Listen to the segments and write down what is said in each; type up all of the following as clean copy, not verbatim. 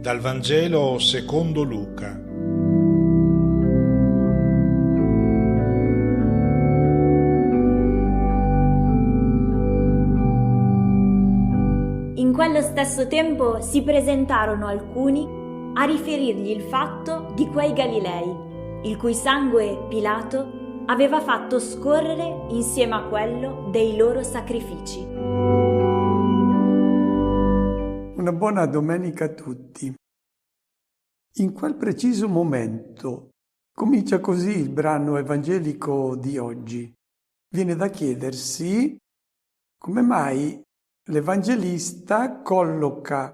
Dal Vangelo secondo Luca. In quello stesso tempo si presentarono alcuni a riferirgli il fatto di quei Galilei, il cui sangue Pilato aveva fatto scorrere insieme a quello dei loro sacrifici. Una buona domenica a tutti. In quel preciso momento comincia così il brano evangelico di oggi. Viene da chiedersi come mai l'Evangelista colloca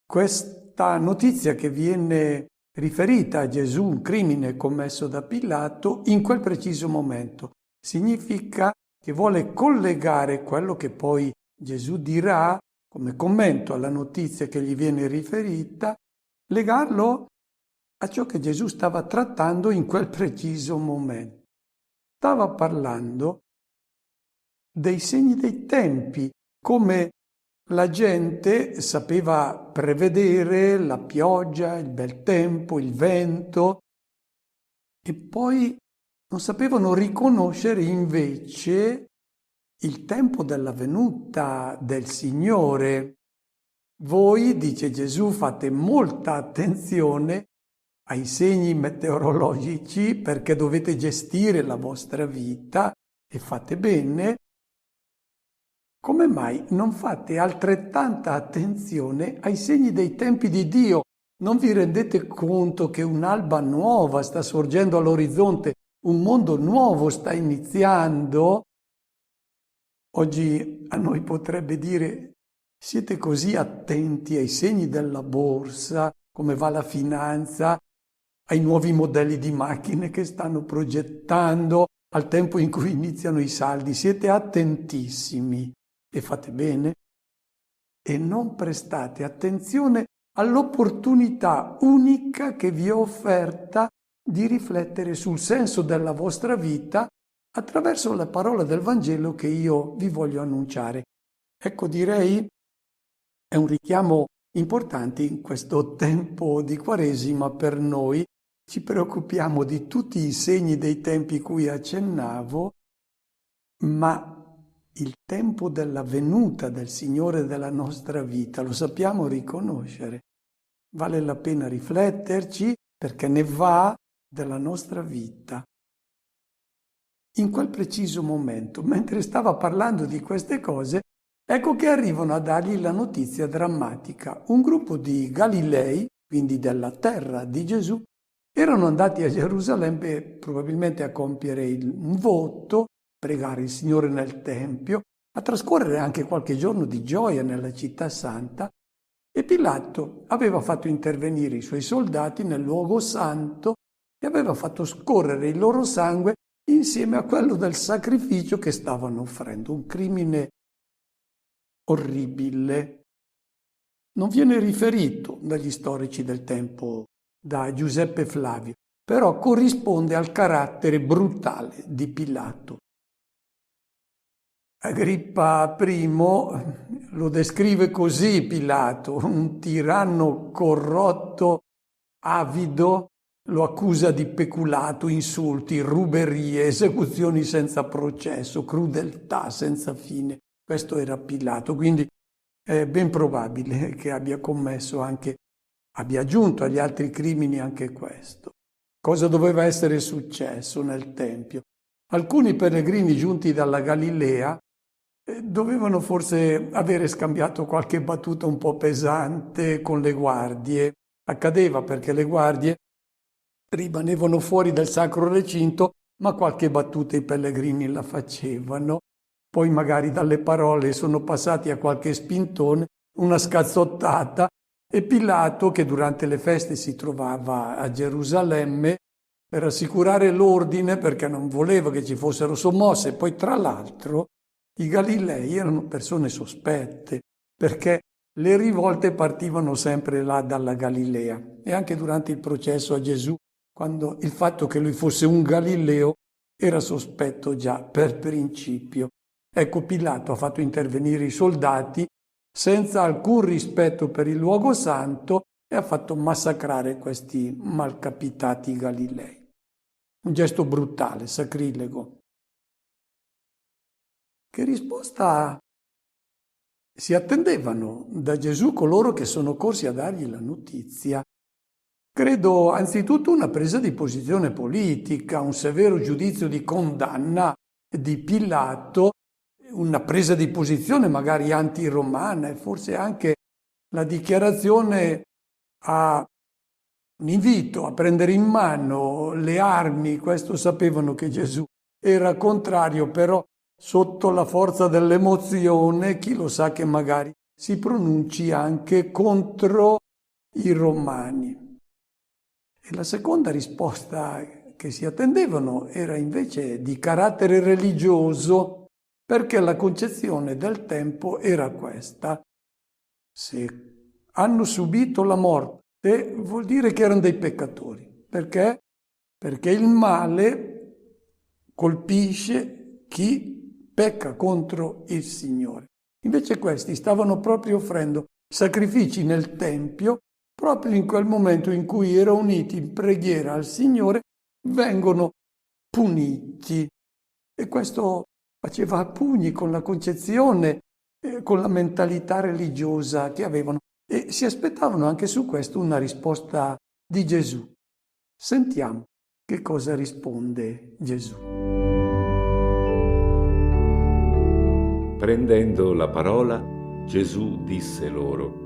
questa notizia che viene riferita a Gesù, un crimine commesso da Pilato, in quel preciso momento. Significa che vuole collegare quello che poi Gesù dirà come commento alla notizia che gli viene riferita, legarlo a ciò che Gesù stava trattando in quel preciso momento. Stava parlando dei segni dei tempi, come la gente sapeva prevedere la pioggia, il bel tempo, il vento, e poi non sapevano riconoscere invece il tempo della venuta del Signore. Voi, dice Gesù, fate molta attenzione ai segni meteorologici perché dovete gestire la vostra vita e fate bene. Come mai non fate altrettanta attenzione ai segni dei tempi di Dio? Non vi rendete conto che un'alba nuova sta sorgendo all'orizzonte, un mondo nuovo sta iniziando? Oggi a noi potrebbe dire: siete così attenti ai segni della borsa, come va la finanza, ai nuovi modelli di macchine che stanno progettando, al tempo in cui iniziano i saldi. Siete attentissimi e fate bene, e non prestate attenzione all'opportunità unica che vi è offerta di riflettere sul senso della vostra vita attraverso la parola del Vangelo che io vi voglio annunciare. Ecco, direi, è un richiamo importante in questo tempo di Quaresima per noi. Ci preoccupiamo di tutti i segni dei tempi cui accennavo, ma il tempo della venuta del Signore della nostra vita lo sappiamo riconoscere. Vale la pena rifletterci perché ne va della nostra vita. In quel preciso momento, mentre stava parlando di queste cose, ecco che arrivano a dargli la notizia drammatica. Un gruppo di Galilei, quindi della terra di Gesù, erano andati a Gerusalemme probabilmente a compiere un voto, pregare il Signore nel Tempio, a trascorrere anche qualche giorno di gioia nella città santa, e Pilato aveva fatto intervenire i suoi soldati nel luogo santo e aveva fatto scorrere il loro sangue insieme a quello del sacrificio che stavano offrendo, un crimine orribile. Non viene riferito dagli storici del tempo, da Giuseppe Flavio, però corrisponde al carattere brutale di Pilato. Agrippa I lo descrive così Pilato: un tiranno corrotto, avido, lo accusa di peculato, insulti, ruberie, esecuzioni senza processo, crudeltà senza fine. Questo era Pilato, quindi è ben probabile che abbia aggiunto agli altri crimini anche questo. Cosa doveva essere successo nel Tempio? Alcuni pellegrini giunti dalla Galilea dovevano forse avere scambiato qualche battuta un po' pesante con le guardie. Accadeva perché le guardie rimanevano fuori dal sacro recinto, ma qualche battuta i pellegrini la facevano. Poi magari dalle parole sono passati a qualche spintone, una scazzottata, e Pilato, che durante le feste si trovava a Gerusalemme, per assicurare l'ordine, perché non voleva che ci fossero sommosse. Poi tra l'altro i Galilei erano persone sospette, perché le rivolte partivano sempre là dalla Galilea. E anche durante il processo a Gesù, quando il fatto che lui fosse un Galileo era sospetto già per principio. Ecco, Pilato ha fatto intervenire i soldati senza alcun rispetto per il luogo santo e ha fatto massacrare questi malcapitati Galilei. Un gesto brutale, sacrilego. Che risposta si attendevano da Gesù coloro che sono corsi a dargli la notizia? Credo anzitutto una presa di posizione politica, un severo giudizio di condanna di Pilato, una presa di posizione magari antiromana e forse anche la dichiarazione un invito a prendere in mano le armi. Questo sapevano che Gesù era contrario, però sotto la forza dell'emozione, chi lo sa che magari si pronunci anche contro i romani. E la seconda risposta che si attendevano era invece di carattere religioso, perché la concezione del tempo era questa: se hanno subito la morte vuol dire che erano dei peccatori. Perché? Perché il male colpisce chi pecca contro il Signore. Invece questi stavano proprio offrendo sacrifici nel Tempio, proprio in quel momento in cui erano uniti in preghiera al Signore, vengono puniti. E questo faceva a pugni con la concezione, con la mentalità religiosa che avevano. E si aspettavano anche su questo una risposta di Gesù. Sentiamo che cosa risponde Gesù. Prendendo la parola, Gesù disse loro: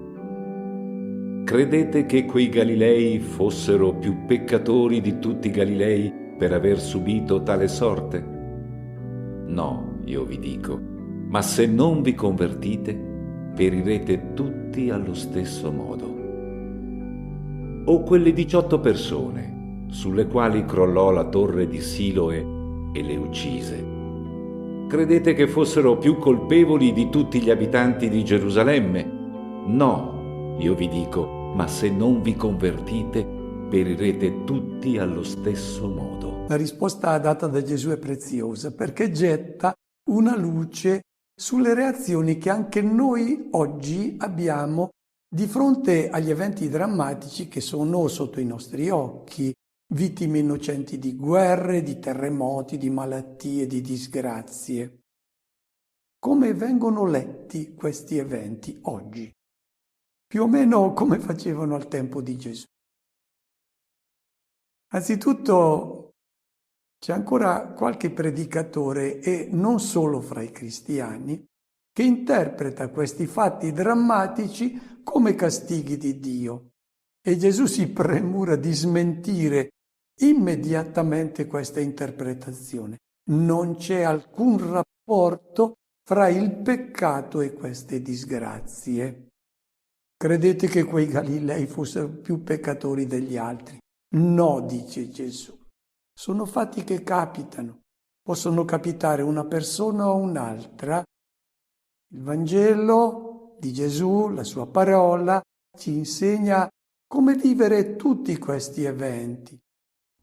credete che quei Galilei fossero più peccatori di tutti i Galilei per aver subito tale sorte? No, io vi dico, ma se non vi convertite, perirete tutti allo stesso modo. O quelle 18 persone sulle quali crollò la torre di Siloe e le uccise, credete che fossero più colpevoli di tutti gli abitanti di Gerusalemme? No, io vi dico, ma se non vi convertite, perirete tutti allo stesso modo. La risposta data da Gesù è preziosa perché getta una luce sulle reazioni che anche noi oggi abbiamo di fronte agli eventi drammatici che sono sotto i nostri occhi, vittime innocenti di guerre, di terremoti, di malattie, di disgrazie. Come vengono letti questi eventi oggi? Più o meno come facevano al tempo di Gesù. Anzitutto c'è ancora qualche predicatore, e non solo fra i cristiani, che interpreta questi fatti drammatici come castighi di Dio. E Gesù si premura di smentire immediatamente questa interpretazione. Non c'è alcun rapporto fra il peccato e queste disgrazie. Credete che quei Galilei fossero più peccatori degli altri? No, dice Gesù. Sono fatti che capitano. Possono capitare una persona o un'altra. Il Vangelo di Gesù, la sua parola, ci insegna come vivere tutti questi eventi.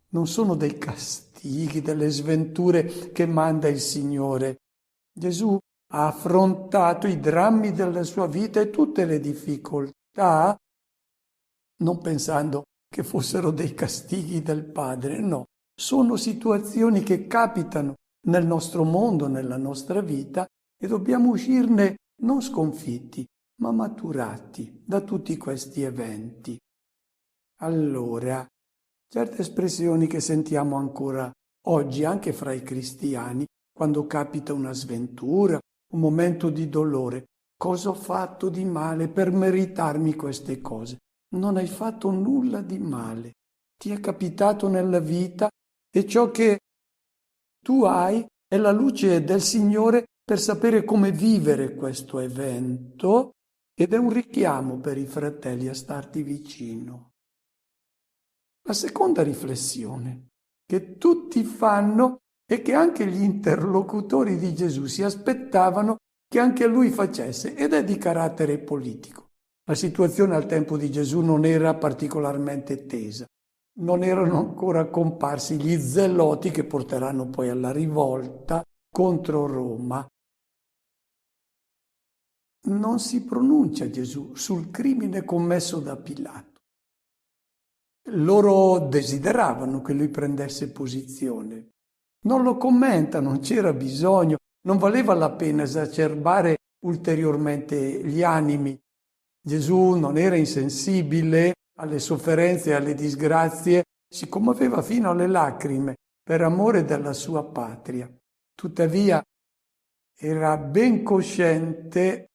Non sono dei castighi, delle sventure che manda il Signore. Gesù ha affrontato i drammi della sua vita e tutte le difficoltà, non pensando che fossero dei castighi del Padre, no. Sono situazioni che capitano nel nostro mondo, nella nostra vita, e dobbiamo uscirne non sconfitti, ma maturati da tutti questi eventi. Allora, certe espressioni che sentiamo ancora oggi anche fra i cristiani, quando capita una sventura, un momento di dolore: cosa ho fatto di male per meritarmi queste cose? Non hai fatto nulla di male. Ti è capitato nella vita e ciò che tu hai è la luce del Signore per sapere come vivere questo evento, ed è un richiamo per i fratelli a starti vicino. La seconda riflessione che tutti fanno e che anche gli interlocutori di Gesù si aspettavano che anche lui facesse, ed è di carattere politico. La situazione al tempo di Gesù non era particolarmente tesa. Non erano ancora comparsi gli zeloti che porteranno poi alla rivolta contro Roma. Non si pronuncia Gesù sul crimine commesso da Pilato. loro desideravano che lui prendesse posizione. Non lo commenta, non c'era bisogno, non valeva la pena esacerbare ulteriormente gli animi. Gesù non era insensibile alle sofferenze e alle disgrazie, si commuoveva fino alle lacrime per amore della sua patria. Tuttavia era ben cosciente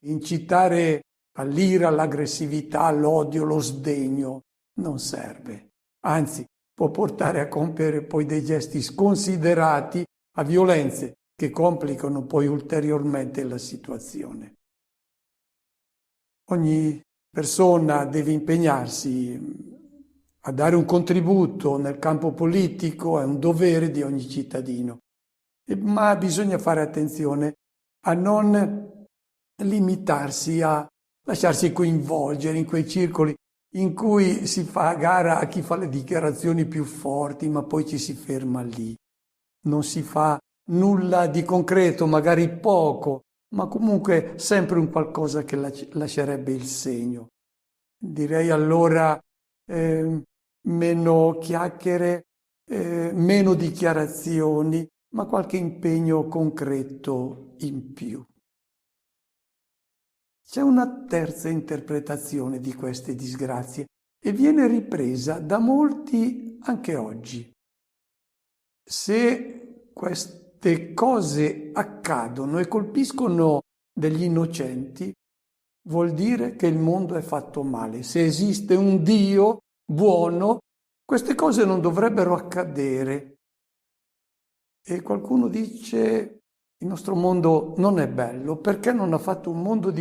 incitare all'ira, all'aggressività, all'odio, lo sdegno. Non serve. Anzi, può portare a compiere poi dei gesti sconsiderati, a violenze che complicano poi ulteriormente la situazione. Ogni persona deve impegnarsi a dare un contributo nel campo politico, è un dovere di ogni cittadino, ma bisogna fare attenzione a non limitarsi a lasciarsi coinvolgere in quei circoli in cui si fa a gara a chi fa le dichiarazioni più forti, ma poi ci si ferma lì. Non si fa nulla di concreto, magari poco, ma comunque sempre un qualcosa che lascerebbe il segno. Direi allora meno chiacchiere, meno dichiarazioni, ma qualche impegno concreto in più. C'è una terza interpretazione di queste disgrazie e viene ripresa da molti anche oggi. Se queste cose accadono e colpiscono degli innocenti, vuol dire che il mondo è fatto male. Se esiste un Dio buono, queste cose non dovrebbero accadere. E qualcuno dice: il nostro mondo non è bello, perché non ha fatto un mondo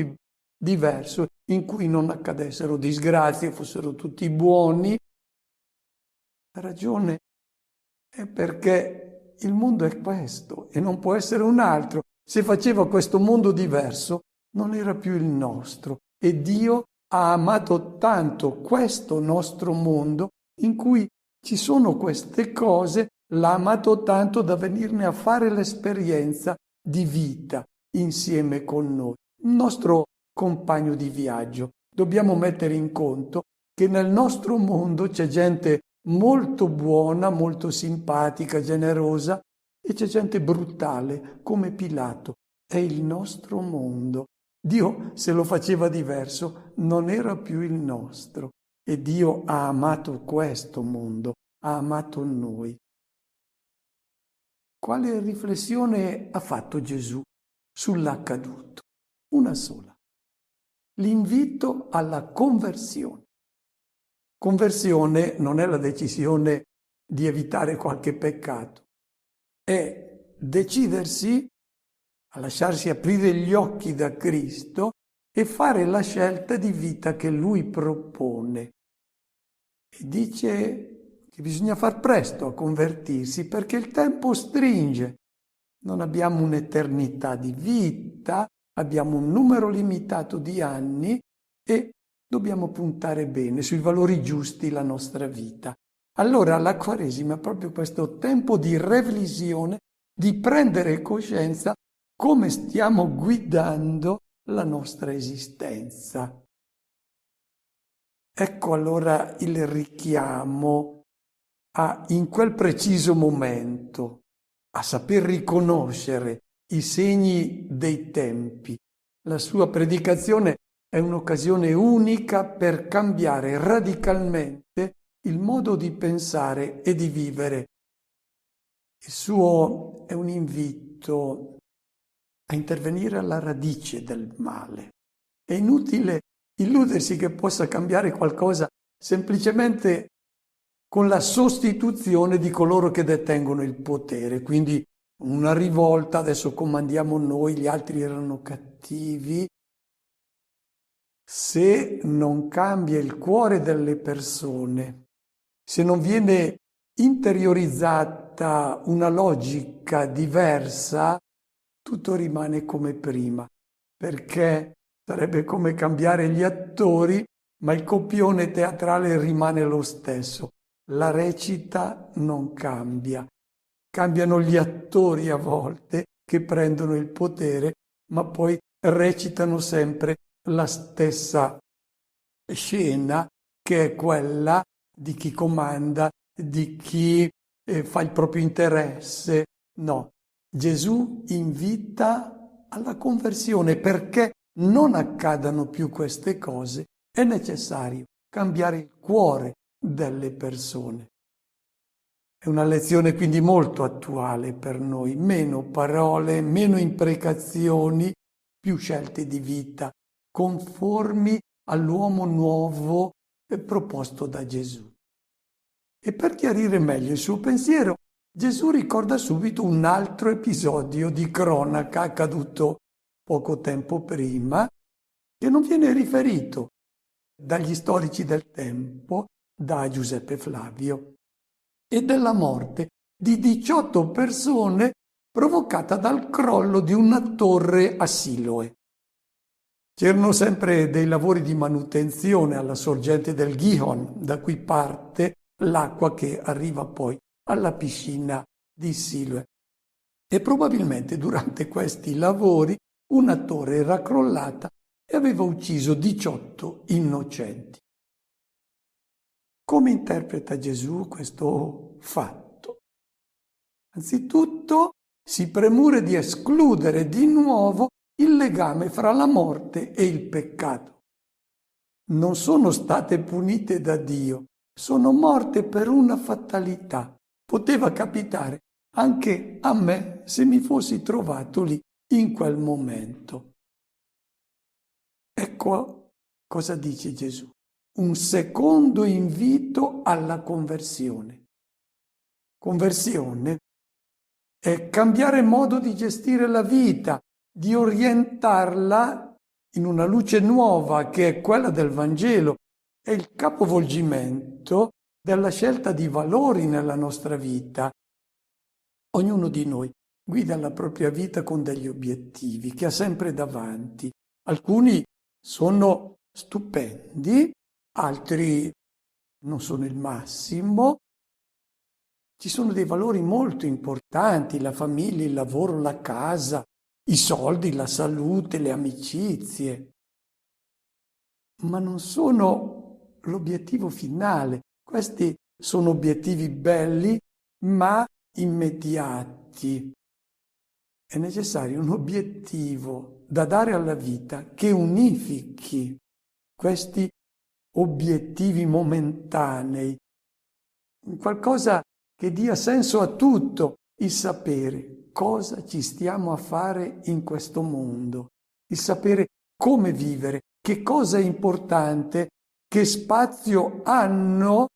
diverso in cui non accadessero disgrazie, fossero tutti buoni? La ragione è perché il mondo è questo e non può essere un altro. Se faceva questo mondo diverso, non era più il nostro. E Dio ha amato tanto questo nostro mondo in cui ci sono queste cose, l'ha amato tanto da venirne a fare l'esperienza di vita insieme con noi. Il nostro compagno di viaggio. Dobbiamo mettere in conto che nel nostro mondo c'è gente molto buona, molto simpatica, generosa, e c'è gente brutale come Pilato. È il nostro mondo. Dio, se lo faceva diverso, non era più il nostro. E Dio ha amato questo mondo, ha amato noi. Quale riflessione ha fatto Gesù sull'accaduto? Una sola. L'invito alla conversione. Conversione non è la decisione di evitare qualche peccato, è decidersi a lasciarsi aprire gli occhi da Cristo e fare la scelta di vita che Lui propone. E dice che bisogna far presto a convertirsi perché il tempo stringe. Non abbiamo un'eternità di vita, abbiamo un numero limitato di anni e dobbiamo puntare bene sui valori giusti la nostra vita. Allora la Quaresima è proprio questo tempo di revisione, di prendere coscienza come stiamo guidando la nostra esistenza. Ecco allora il richiamo in quel preciso momento, a saper riconoscere i segni dei tempi. La sua predicazione è un'occasione unica per cambiare radicalmente il modo di pensare e di vivere. Il suo è un invito a intervenire alla radice del male. È inutile illudersi che possa cambiare qualcosa semplicemente con la sostituzione di coloro che detengono il potere. Quindi una rivolta, adesso comandiamo noi, gli altri erano cattivi. Se non cambia il cuore delle persone, se non viene interiorizzata una logica diversa, tutto rimane come prima, perché sarebbe come cambiare gli attori, ma il copione teatrale rimane lo stesso. La recita non cambia. Cambiano gli attori a volte che prendono il potere, ma poi recitano sempre la stessa scena, che è quella di chi comanda, di chi fa il proprio interesse. No, Gesù invita alla conversione perché non accadano più queste cose. È necessario cambiare il cuore delle persone. È una lezione quindi molto attuale per noi. Meno parole, meno imprecazioni, più scelte di vita, conformi all'uomo nuovo proposto da Gesù. E per chiarire meglio il suo pensiero, Gesù ricorda subito un altro episodio di cronaca accaduto poco tempo prima, che non viene riferito dagli storici del tempo, da Giuseppe Flavio, e della morte di 18 persone provocata dal crollo di una torre a Siloe. C'erano sempre dei lavori di manutenzione alla sorgente del Gihon, da cui parte l'acqua che arriva poi alla piscina di Siloe. E probabilmente durante questi lavori una torre era crollata e aveva ucciso 18 innocenti. Come interpreta Gesù questo fatto? Anzitutto si premura di escludere di nuovo il legame fra la morte e il peccato. Non sono state punite da Dio, sono morte per una fatalità. Poteva capitare anche a me se mi fossi trovato lì in quel momento. Ecco cosa dice Gesù. Un secondo invito alla conversione. Conversione è cambiare modo di gestire la vita, di orientarla in una luce nuova che è quella del Vangelo. È il capovolgimento della scelta di valori nella nostra vita. Ognuno di noi guida la propria vita con degli obiettivi che ha sempre davanti. Alcuni sono stupendi, altri non sono il massimo. Ci sono dei valori molto importanti, la famiglia, il lavoro, la casa, i soldi, la salute, le amicizie. Ma non sono l'obiettivo finale. Questi sono obiettivi belli, ma immediati. È necessario un obiettivo da dare alla vita che unifichi questi obiettivi momentanei, qualcosa che dia senso a tutto, il sapere cosa ci stiamo a fare in questo mondo, il sapere come vivere, che cosa è importante, che spazio hanno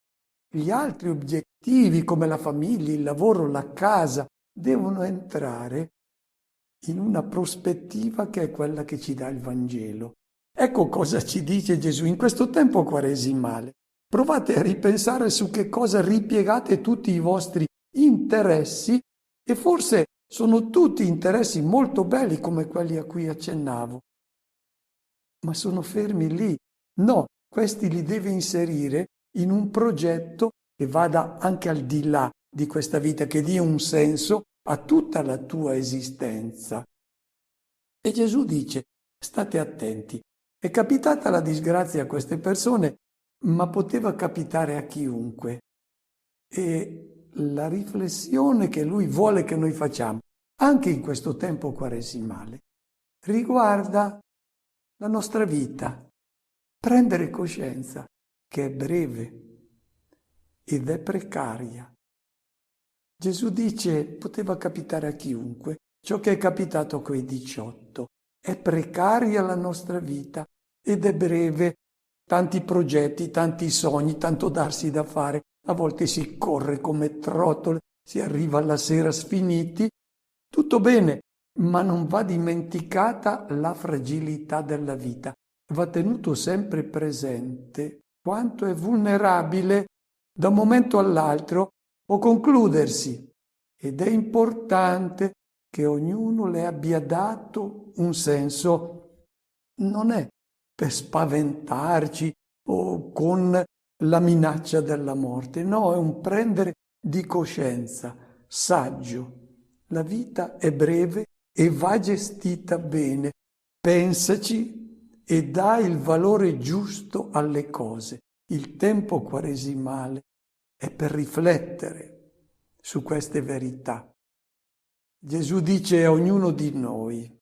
gli altri obiettivi come la famiglia, il lavoro, la casa, devono entrare in una prospettiva che è quella che ci dà il Vangelo. Ecco cosa ci dice Gesù in questo tempo quaresimale. Provate a ripensare su che cosa ripiegate tutti i vostri interessi e forse sono tutti interessi molto belli come quelli a cui accennavo. Ma sono fermi lì. No, questi li deve inserire in un progetto che vada anche al di là di questa vita, che dia un senso a tutta la tua esistenza. E Gesù dice, state attenti, è capitata la disgrazia a queste persone, ma poteva capitare a chiunque. E la riflessione che lui vuole che noi facciamo, anche in questo tempo quaresimale, riguarda la nostra vita. Prendere coscienza che è breve ed è precaria. Gesù dice, poteva capitare a chiunque, ciò che è capitato a quei 18. È precaria la nostra vita ed è breve. Tanti progetti, tanti sogni, tanto darsi da fare. A volte si corre come trottole, si arriva alla sera sfiniti. Tutto bene, ma non va dimenticata la fragilità della vita. Va tenuto sempre presente quanto è vulnerabile da un momento all'altro, può concludersi. Ed è importante che ognuno le abbia dato un senso. Non è per spaventarci o con la minaccia della morte. No, è un prendere di coscienza, saggio. La vita è breve e va gestita bene. Pensaci e dà il valore giusto alle cose. il tempo quaresimale è per riflettere su queste verità. Gesù dice a ognuno di noi: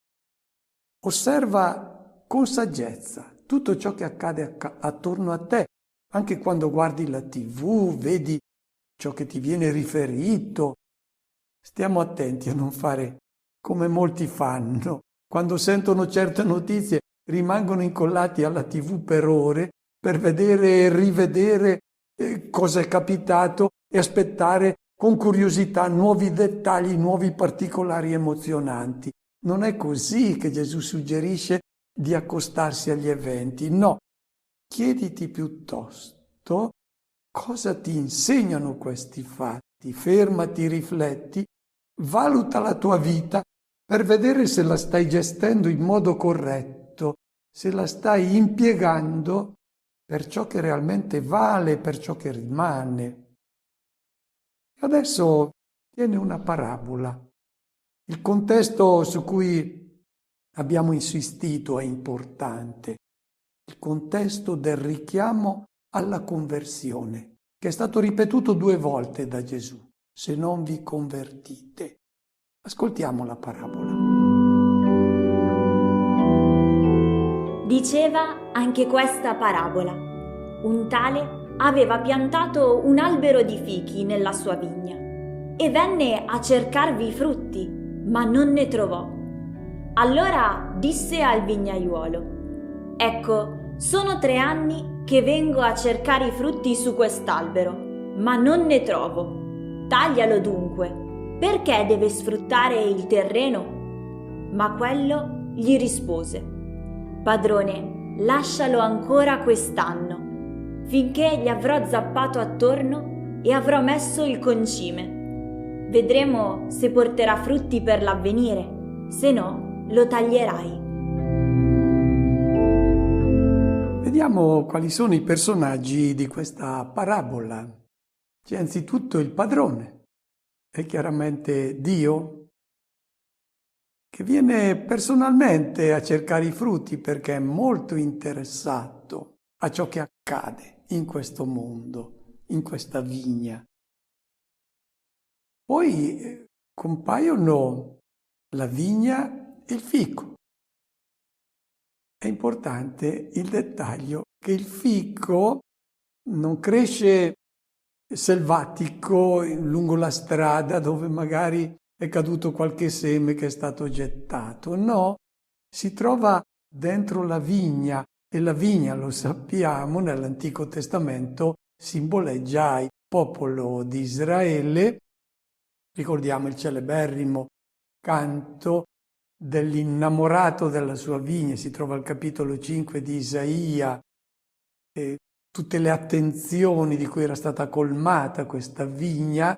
osserva con saggezza tutto ciò che accade attorno a te, anche quando guardi la TV, vedi ciò che ti viene riferito. Stiamo attenti a non fare come molti fanno. Quando sentono certe notizie rimangono incollati alla TV per ore per vedere e rivedere cosa è capitato e aspettare con curiosità nuovi dettagli, nuovi particolari emozionanti. Non è così che Gesù suggerisce di accostarsi agli eventi. No, chiediti piuttosto cosa ti insegnano questi fatti. Fermati, rifletti, valuta la tua vita per vedere se la stai gestendo in modo corretto, se la stai impiegando per ciò che realmente vale, per ciò che rimane. Adesso tiene una parabola. Il contesto su cui abbiamo insistito è importante. Il contesto del richiamo alla conversione, che è stato ripetuto 2 volte da Gesù. Se non vi convertite. Ascoltiamo la parabola. Diceva anche questa parabola. Un tale aveva piantato un albero di fichi nella sua vigna e venne a cercarvi i frutti, ma non ne trovò. Allora disse al vignaiuolo: ecco, sono 3 anni che vengo a cercare i frutti su quest'albero, ma non ne trovo. Taglialo dunque, perché deve sfruttare il terreno? Ma quello gli rispose: padrone, lascialo ancora quest'anno, finché gli avrò zappato attorno e avrò messo il concime. Vedremo se porterà frutti per l'avvenire, se no lo taglierai. Vediamo quali sono i personaggi di questa parabola. C'è anzitutto il padrone, è chiaramente Dio, che viene personalmente a cercare i frutti perché è molto interessato a ciò che accade in questo mondo, in questa vigna. Poi compaiono la vigna e il fico. È importante il dettaglio che il fico non cresce selvatico lungo la strada dove magari è caduto qualche seme che è stato gettato. No, si trova dentro la vigna e la vigna, lo sappiamo, nell'Antico Testamento simboleggia il popolo di Israele. Ricordiamo il celeberrimo canto dell'innamorato della sua vigna, si trova al capitolo 5 di Isaia, e tutte le attenzioni di cui era stata colmata questa vigna,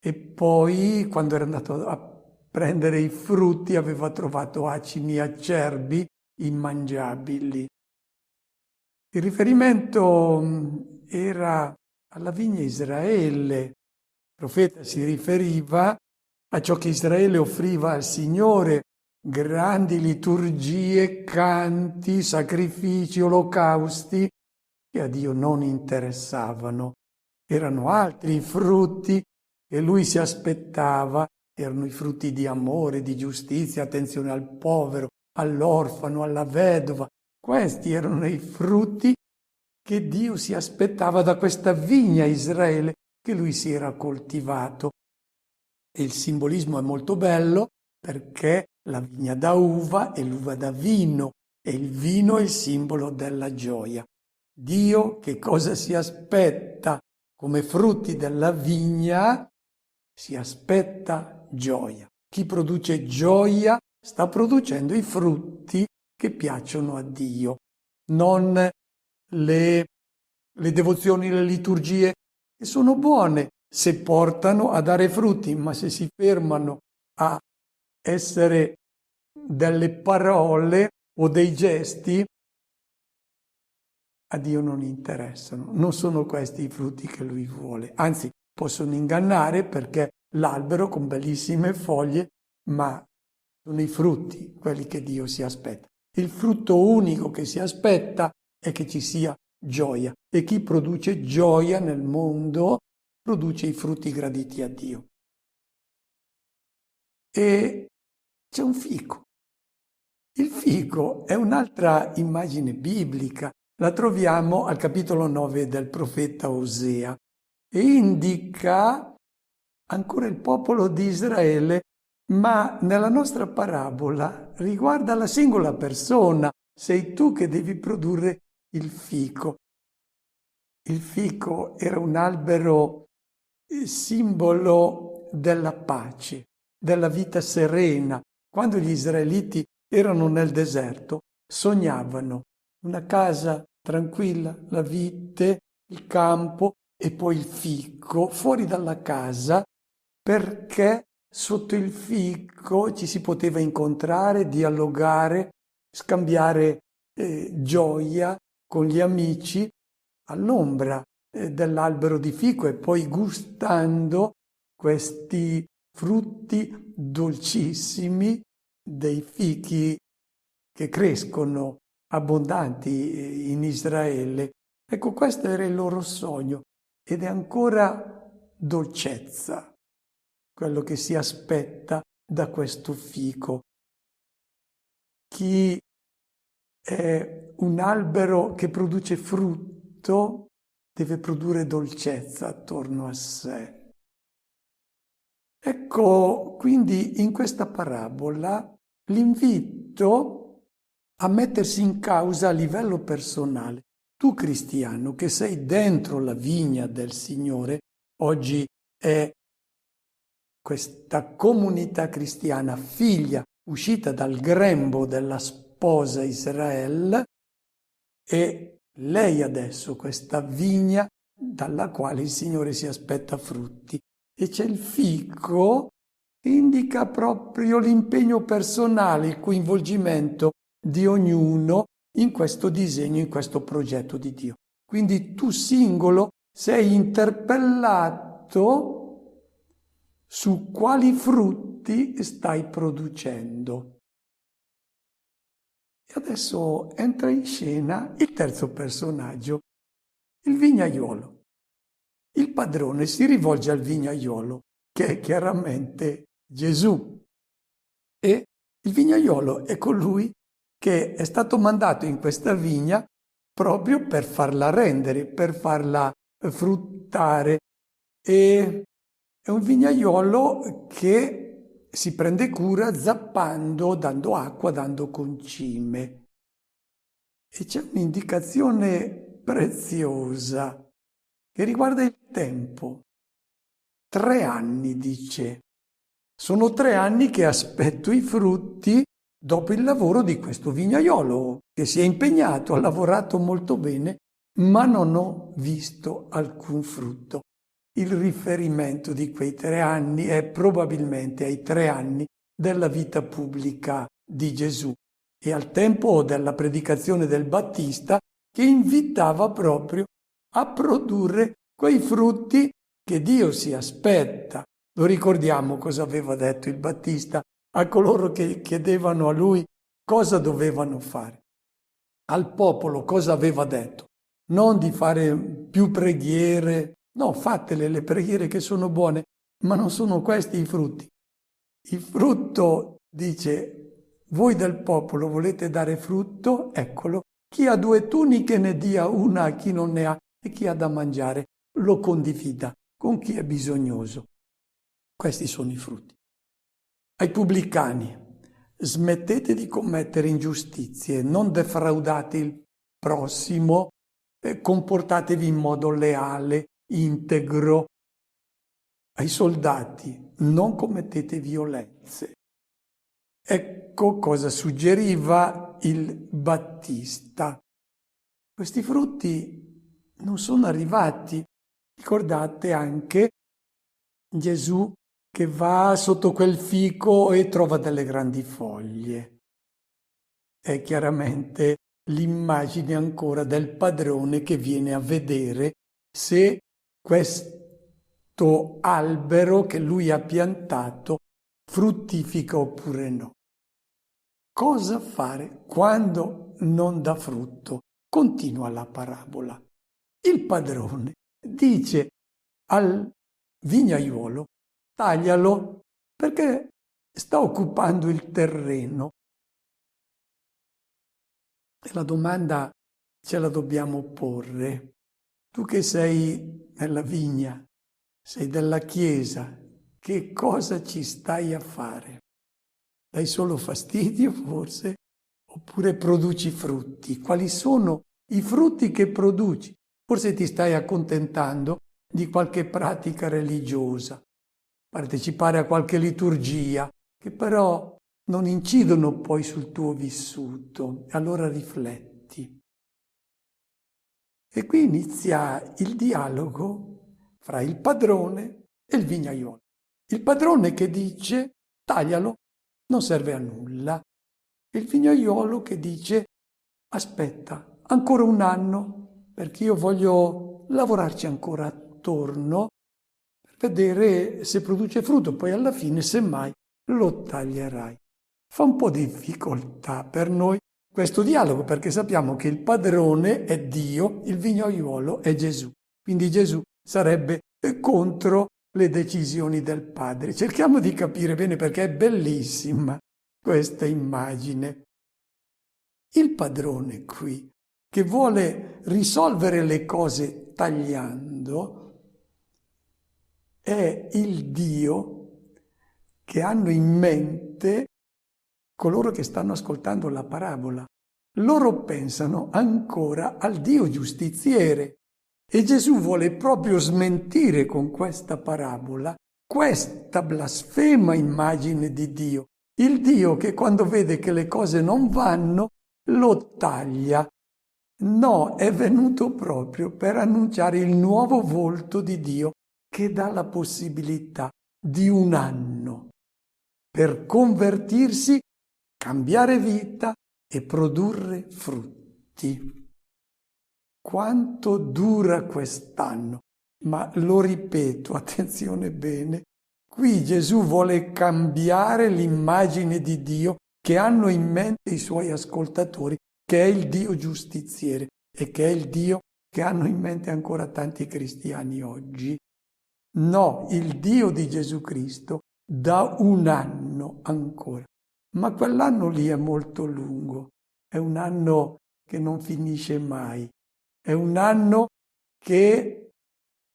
e poi quando era andato a prendere i frutti aveva trovato acini acerbi immangiabili. Il riferimento era alla vigna Israele. Il profeta si riferiva a ciò che Israele offriva al Signore: grandi liturgie, canti, sacrifici, olocausti che a Dio non interessavano. Erano altri i frutti che lui si aspettava, erano i frutti di amore, di giustizia, attenzione al povero, all'orfano, alla vedova. Questi erano i frutti che Dio si aspettava da questa vigna Israele che lui si era coltivato. E il simbolismo è molto bello perché la vigna dà uva e l'uva dà vino, e il vino è il simbolo della gioia. Dio che cosa si aspetta come frutti della vigna? Si aspetta gioia. Chi produce gioia sta producendo i frutti che piacciono a Dio, non le devozioni, le liturgie, che sono buone se portano a dare frutti, ma se si fermano a essere delle parole o dei gesti, a Dio non interessano. Non sono questi i frutti che Lui vuole. Anzi, possono ingannare perché l'albero con bellissime foglie, ma sono i frutti quelli che Dio si aspetta. Il frutto unico che si aspetta è che ci sia gioia. E chi produce gioia nel mondo produce i frutti graditi a Dio. E c'è un fico. Il fico è un'altra immagine biblica. La troviamo al capitolo 9 del profeta Osea e indica ancora il popolo di Israele, ma nella nostra parabola riguarda la singola persona. Sei tu che devi produrre il fico. Il fico era un albero simbolo della pace, della vita serena. Quando gli israeliti erano nel deserto, sognavano una casa tranquilla, la vite, il campo e poi il fico fuori dalla casa, perché sotto il fico ci si poteva incontrare, dialogare, scambiare gioia con gli amici all'ombra dell'albero di fico e poi gustando questi frutti dolcissimi dei fichi che crescono abbondanti in Israele. Ecco, questo era il loro sogno ed è ancora dolcezza quello che si aspetta da questo fico. Chi è un albero che produce frutto deve produrre dolcezza attorno a sé. Ecco, quindi in questa parabola l'invito a mettersi in causa a livello personale. Tu cristiano che sei dentro la vigna del Signore, oggi è questa comunità cristiana, figlia uscita dal grembo della sposa Israele, e lei adesso questa vigna dalla quale il Signore si aspetta frutti. E c'è il fico che indica proprio l'impegno personale, il coinvolgimento di ognuno in questo disegno, in questo progetto di Dio. Quindi tu singolo sei interpellato su quali frutti stai producendo. E adesso entra in scena il terzo personaggio, il vignaiolo. Il padrone si rivolge al vignaiolo, che è chiaramente Gesù. E il vignaiolo è colui che è stato mandato in questa vigna proprio per farla rendere, per farla fruttare. E è un vignaiolo che si prende cura zappando, dando acqua, dando concime. E c'è un'indicazione preziosa che riguarda il tempo. 3 anni, dice. Sono 3 anni che aspetto i frutti dopo il lavoro di questo vignaiolo, che si è impegnato, ha lavorato molto bene, ma non ho visto alcun frutto. Il riferimento di quei 3 anni è probabilmente ai 3 anni della vita pubblica di Gesù e al tempo della predicazione del Battista, che invitava proprio a produrre quei frutti che Dio si aspetta. Lo ricordiamo cosa aveva detto il Battista a coloro che chiedevano a lui cosa dovevano fare. Al popolo cosa aveva detto? Non di fare più preghiere, no, fatele le preghiere che sono buone, ma non sono questi i frutti. Il frutto, dice, voi del popolo volete dare frutto? Eccolo. Chi ha 2 tuniche ne dia una a chi non ne ha, e chi ha da mangiare lo condivida con chi è bisognoso. Questi sono i frutti. Ai pubblicani, smettete di commettere ingiustizie, non defraudate il prossimo, comportatevi in modo leale, integro. Ai soldati, non commettete violenze. Ecco cosa suggeriva il Battista. Questi frutti non sono arrivati. Ricordate anche Gesù che va sotto quel fico e trova delle grandi foglie. È chiaramente l'immagine ancora del padrone che viene a vedere se questo albero che lui ha piantato fruttifica oppure no. Cosa fare quando non dà frutto? Continua la parabola. Il padrone dice al vignaiuolo: taglialo perché sta occupando il terreno. E la domanda ce la dobbiamo porre. Tu che sei nella vigna, sei della Chiesa, che cosa ci stai a fare? Dai solo fastidio forse? Oppure produci frutti? Quali sono i frutti che produci? Forse ti stai accontentando di qualche pratica religiosa, partecipare a qualche liturgia, che però non incidono poi sul tuo vissuto. Allora rifletti. E qui inizia il dialogo fra il padrone e il vignaiolo. Il padrone che dice: taglialo, non serve a nulla. Il vignaiolo che dice: aspetta, ancora un anno, perché io voglio lavorarci ancora attorno per vedere se produce frutto, poi alla fine semmai lo taglierai. Fa un po' di difficoltà per noi questo dialogo, perché sappiamo che il padrone è Dio, il vignaiuolo è Gesù. Quindi Gesù sarebbe contro le decisioni del padre. Cerchiamo di capire bene, perché è bellissima questa immagine. Il padrone qui, che vuole risolvere le cose tagliando, è il Dio che hanno in mente coloro che stanno ascoltando la parabola. Loro pensano ancora al Dio giustiziere e Gesù vuole proprio smentire con questa parabola questa blasfema immagine di Dio. Il Dio che quando vede che le cose non vanno lo taglia. No, è venuto proprio per annunciare il nuovo volto di Dio che dà la possibilità di un anno per convertirsi, cambiare vita e produrre frutti. Quanto dura quest'anno? Ma lo ripeto, attenzione bene, qui Gesù vuole cambiare l'immagine di Dio che hanno in mente i suoi ascoltatori, che è il Dio giustiziere e che è il Dio che hanno in mente ancora tanti cristiani oggi. No, il Dio di Gesù Cristo da un anno ancora. Ma quell'anno lì è molto lungo, è un anno che non finisce mai, è un anno che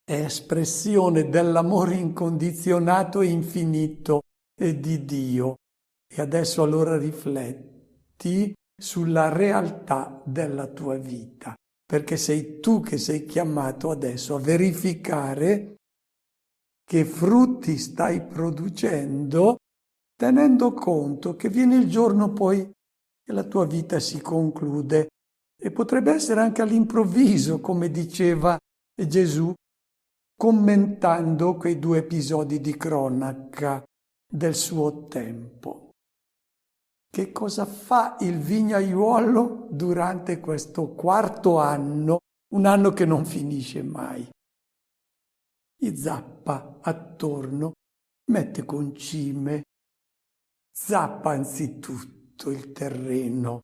è espressione dell'amore incondizionato e infinito di Dio. E adesso allora rifletti sulla realtà della tua vita, perché sei tu che sei chiamato adesso a verificare che frutti stai producendo, tenendo conto che viene il giorno poi che la tua vita si conclude e potrebbe essere anche all'improvviso, come diceva Gesù, commentando quei 2 episodi di cronaca del suo tempo. Che cosa fa il vignaiuolo durante questo 4º anno, un anno che non finisce mai? Gli zappa attorno, mette concime, zappa anzitutto il terreno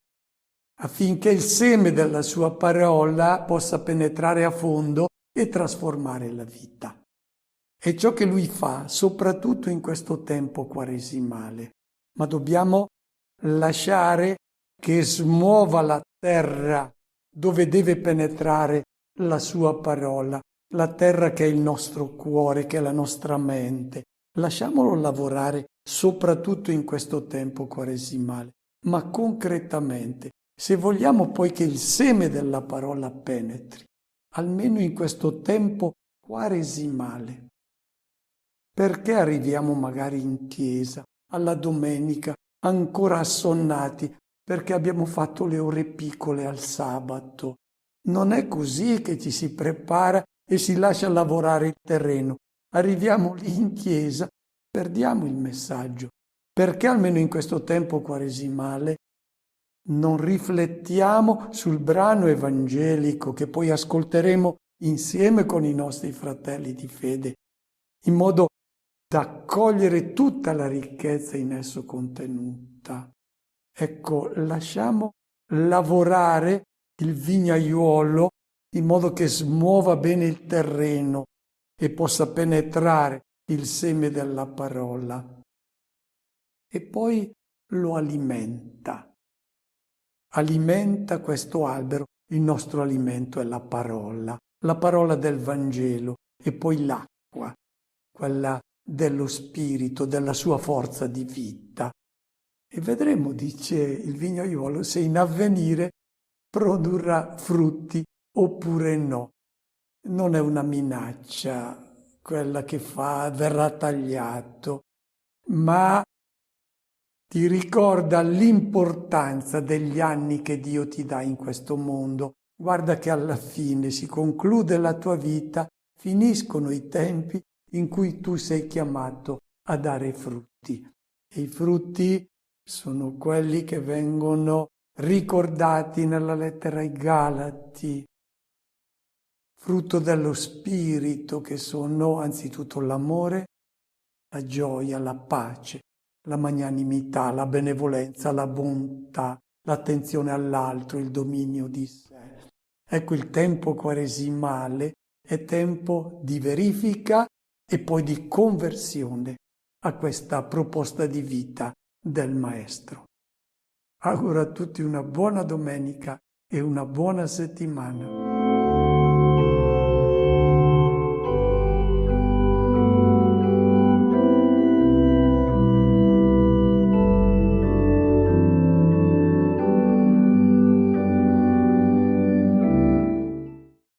affinché il seme della sua parola possa penetrare a fondo e trasformare la vita. È ciò che lui fa, soprattutto in questo tempo quaresimale. Ma dobbiamo lasciare che smuova la terra dove deve penetrare la sua parola, la terra che è il nostro cuore, che è la nostra mente. Lasciamolo lavorare soprattutto in questo tempo quaresimale, ma concretamente, se vogliamo poi che il seme della parola penetri, almeno in questo tempo quaresimale. Perché arriviamo magari in chiesa, alla domenica, ancora assonnati, perché abbiamo fatto le ore piccole al sabato? Non è così che ci si prepara e si lascia lavorare il terreno. Arriviamo lì in chiesa, perdiamo il messaggio. Perché almeno in questo tempo quaresimale non riflettiamo sul brano evangelico che poi ascolteremo insieme con i nostri fratelli di fede, in modo da cogliere tutta la ricchezza in esso contenuta. Ecco, lasciamo lavorare il vignaiuolo in modo che smuova bene il terreno e possa penetrare il seme della parola. E poi lo alimenta. Alimenta questo albero. Il nostro alimento è la parola del Vangelo e poi l'acqua, quella dello Spirito, della sua forza di vita. E vedremo, dice il vignaiuolo, se in avvenire produrrà frutti oppure no. Non è una minaccia quella che verrà tagliato, ma ti ricorda l'importanza degli anni che Dio ti dà in questo mondo. Guarda che alla fine si conclude la tua vita, finiscono i tempi in cui tu sei chiamato a dare frutti. E i frutti sono quelli che vengono ricordati nella lettera ai Galati. Frutto dello Spirito, che sono anzitutto l'amore, la gioia, la pace, la magnanimità, la benevolenza, la bontà, l'attenzione all'altro, il dominio di sé. Ecco, il tempo quaresimale è tempo di verifica e poi di conversione a questa proposta di vita del Maestro. Auguro a tutti una buona domenica e una buona settimana.